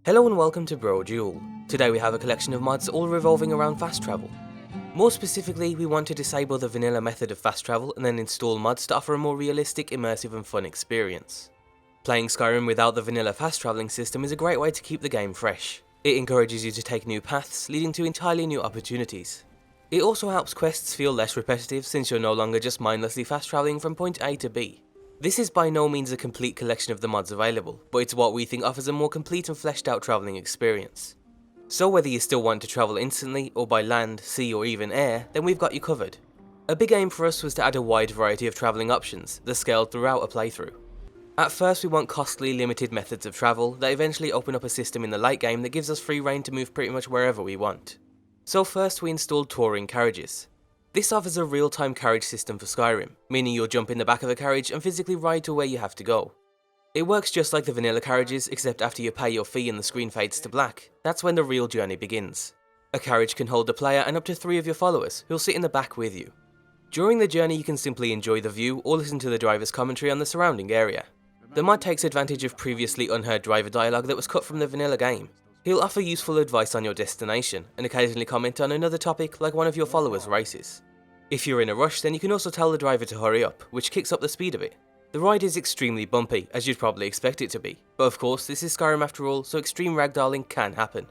Hello and welcome to Brodual. Today we have a collection of mods all revolving around fast travel. More specifically, we want to disable the vanilla method of fast travel and then install mods to offer a more realistic, immersive and fun experience. Playing Skyrim without the vanilla fast travelling system is a great way to keep the game fresh. It encourages you to take new paths, leading to entirely new opportunities. It also helps quests feel less repetitive since you're no longer just mindlessly fast travelling from point A to B. This is by no means a complete collection of the mods available, but it's what we think offers a more complete and fleshed out travelling experience. So whether you still want to travel instantly, or by land, sea or even air, then we've got you covered. A big aim for us was to add a wide variety of travelling options that scaled throughout a playthrough. At first we want costly, limited methods of travel that eventually open up a system in the late game that gives us free reign to move pretty much wherever we want. So first we installed touring carriages. This offers a real-time carriage system for Skyrim, meaning you'll jump in the back of a carriage and physically ride to where you have to go. It works just like the vanilla carriages, except after you pay your fee and the screen fades to black, that's when the real journey begins. A carriage can hold the player and up to 3 of your followers, who'll sit in the back with you. During the journey you can simply enjoy the view or listen to the driver's commentary on the surrounding area. The mod takes advantage of previously unheard driver dialogue that was cut from the vanilla game. He'll offer useful advice on your destination, and occasionally comment on another topic like one of your followers' races. If you're in a rush, then you can also tell the driver to hurry up, which kicks up the speed a bit. The ride is extremely bumpy, as you'd probably expect it to be, but of course this is Skyrim after all, so extreme ragdolling can happen.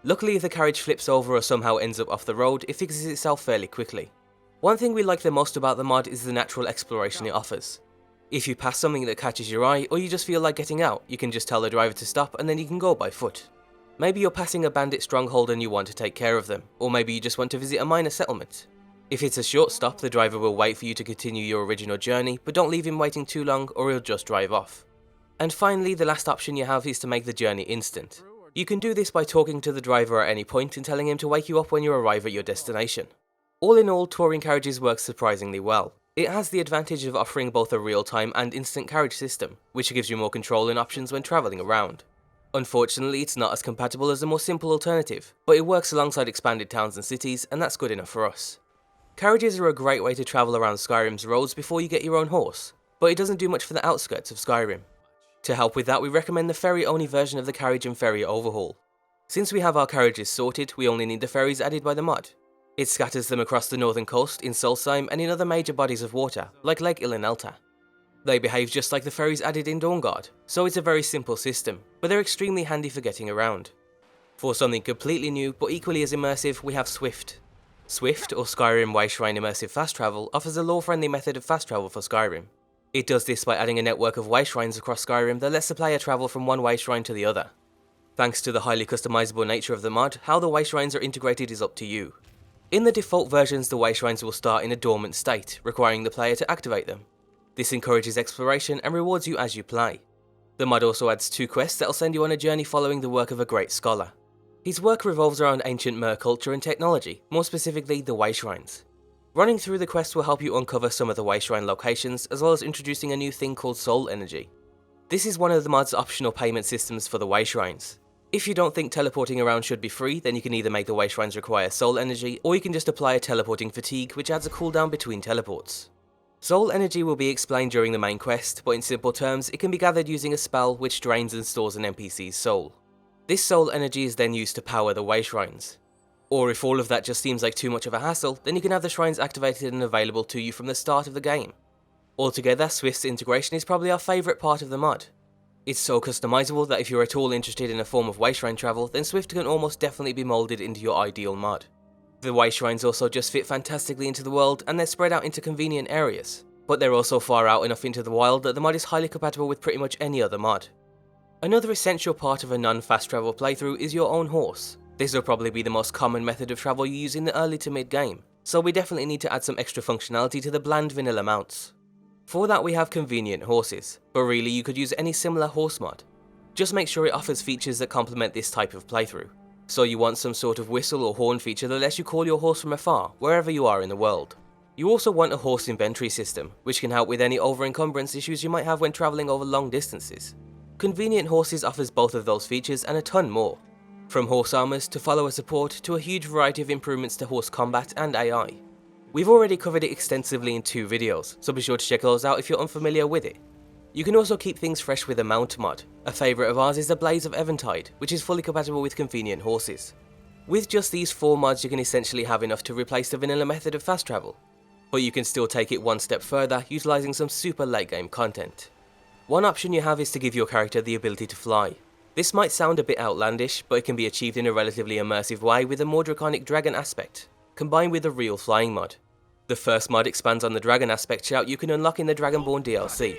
Luckily if the carriage flips over or somehow ends up off the road, it fixes itself fairly quickly. One thing we like the most about the mod is the natural exploration it offers. If you pass something that catches your eye, or you just feel like getting out, you can just tell the driver to stop and then you can go by foot. Maybe you're passing a bandit stronghold and you want to take care of them, or maybe you just want to visit a minor settlement. If it's a short stop, the driver will wait for you to continue your original journey, but don't leave him waiting too long or he'll just drive off. And finally, the last option you have is to make the journey instant. You can do this by talking to the driver at any point and telling him to wake you up when you arrive at your destination. All in all, touring carriages works surprisingly well. It has the advantage of offering both a real-time and instant carriage system, which gives you more control and options when travelling around. Unfortunately, it's not as compatible as a more simple alternative, but it works alongside expanded towns and cities, and that's good enough for us. Carriages are a great way to travel around Skyrim's roads before you get your own horse, but it doesn't do much for the outskirts of Skyrim. To help with that, we recommend the Ferry-Only version of the Carriage and Ferry Overhaul. Since we have our carriages sorted, we only need the ferries added by the mod. It scatters them across the northern coast, in Solstheim and in other major bodies of water, like Lake Ilinelta. They behave just like the ferries added in Dawnguard, so it's a very simple system, but they're extremely handy for getting around. For something completely new, but equally as immersive, we have Swift. Swift, or Skyrim WAYSHRINE Immersive Fast Travel, offers a lore-friendly method of fast travel for Skyrim. It does this by adding a network of wayshrines across Skyrim that lets the player travel from one wayshrine to the other. Thanks to the highly customizable nature of the mod, how the wayshrines are integrated is up to you. In the default versions, the wayshrines will start in a dormant state, requiring the player to activate them. This encourages exploration and rewards you as you play. The mod also adds 2 quests that'll send you on a journey following the work of a great scholar. His work revolves around ancient Mer culture and technology, more specifically the wayshrines. Running through the quests will help you uncover some of the wayshrine locations, as well as introducing a new thing called soul energy. This is one of the mod's optional payment systems for the wayshrines. If you don't think teleporting around should be free, then you can either make the wayshrines require soul energy, or you can just apply a teleporting fatigue, which adds a cooldown between teleports. Soul energy will be explained during the main quest, but in simple terms, it can be gathered using a spell which drains and stores an NPC's soul. This soul energy is then used to power the wayshrines. Or if all of that just seems like too much of a hassle, then you can have the shrines activated and available to you from the start of the game. Altogether, Swift's integration is probably our favourite part of the mod. It's so customizable that if you're at all interested in a form of wayshrine travel, then Swift can almost definitely be moulded into your ideal mod. The wayshrines also just fit fantastically into the world, and they're spread out into convenient areas, but they're also far out enough into the wild that the mod is highly compatible with pretty much any other mod. Another essential part of a non-fast travel playthrough is your own horse. This will probably be the most common method of travel you use in the early to mid game, so we definitely need to add some extra functionality to the bland vanilla mounts. For that we have convenient horses, but really you could use any similar horse mod. Just make sure it offers features that complement this type of playthrough. So you want some sort of whistle or horn feature that lets you call your horse from afar, wherever you are in the world. You also want a horse inventory system, which can help with any over-encumbrance issues you might have when travelling over long distances. Convenient Horses offers both of those features and a ton more. From horse armors to follower support to a huge variety of improvements to horse combat and AI. We've already covered it extensively in 2 videos, so be sure to check those out if you're unfamiliar with it. You can also keep things fresh with a mount mod. A favourite of ours is the Blaze of Eventide, which is fully compatible with convenient horses. With just these 4 mods you can essentially have enough to replace the vanilla method of fast travel. But you can still take it one step further, utilising some super late game content. One option you have is to give your character the ability to fly. This might sound a bit outlandish, but it can be achieved in a relatively immersive way with a more draconic dragon aspect, combined with a real flying mod. The first mod expands on the dragon aspect shout you can unlock in the Dragonborn DLC.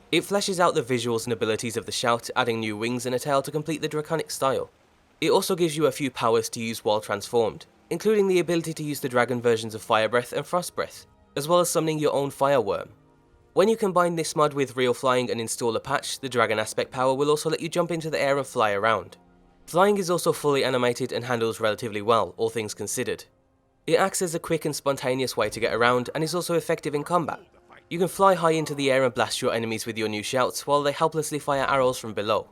It fleshes out the visuals and abilities of the shout, adding new wings and a tail to complete the draconic style. It also gives you a few powers to use while transformed, including the ability to use the dragon versions of Fire Breath and Frost Breath, as well as summoning your own Fireworm. When you combine this mod with real flying and install a patch, the dragon aspect power will also let you jump into the air and fly around. Flying is also fully animated and handles relatively well, all things considered. It acts as a quick and spontaneous way to get around and is also effective in combat. You can fly high into the air and blast your enemies with your new shouts while they helplessly fire arrows from below.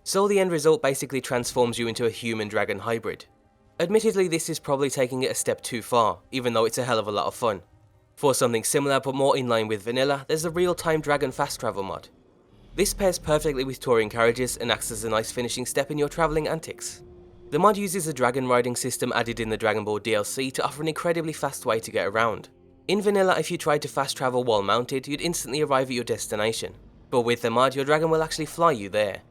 So the end result basically transforms you into a human-dragon hybrid. Admittedly, this is probably taking it a step too far, even though it's a hell of a lot of fun. For something similar but more in line with vanilla, there's the real-time dragon fast travel mod. This pairs perfectly with touring carriages and acts as a nice finishing step in your travelling antics. The mod uses a dragon riding system added in the Dragonborn DLC to offer an incredibly fast way to get around. In vanilla, if you tried to fast travel while mounted, you'd instantly arrive at your destination, but with the mod your dragon will actually fly you there.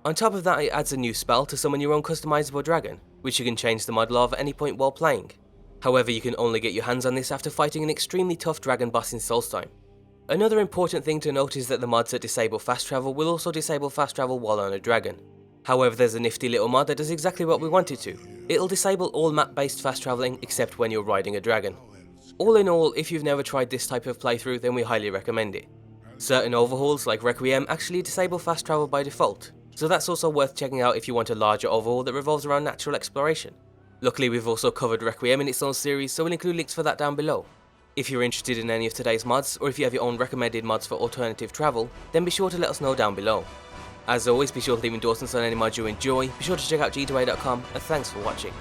On top of that, it adds a new spell to summon your own customizable dragon, which you can change the mod law at any point while playing. However, you can only get your hands on this after fighting an extremely tough dragon boss in Solstheim. Another important thing to note is that the mods that disable fast travel will also disable fast travel while on a dragon. However, there's a nifty little mod that does exactly what we want it to. It'll disable all map-based fast travelling except when you're riding a dragon. All in all, if you've never tried this type of playthrough, then we highly recommend it. Certain overhauls like Requiem actually disable fast travel by default, so that's also worth checking out if you want a larger overhaul that revolves around natural exploration. Luckily, we've also covered Requiem in its own series, so we'll include links for that down below. If you're interested in any of today's mods, or if you have your own recommended mods for alternative travel, then be sure to let us know down below. As always, be sure to leave endorsements on any mod you enjoy, be sure to check out g2a.com, and thanks for watching.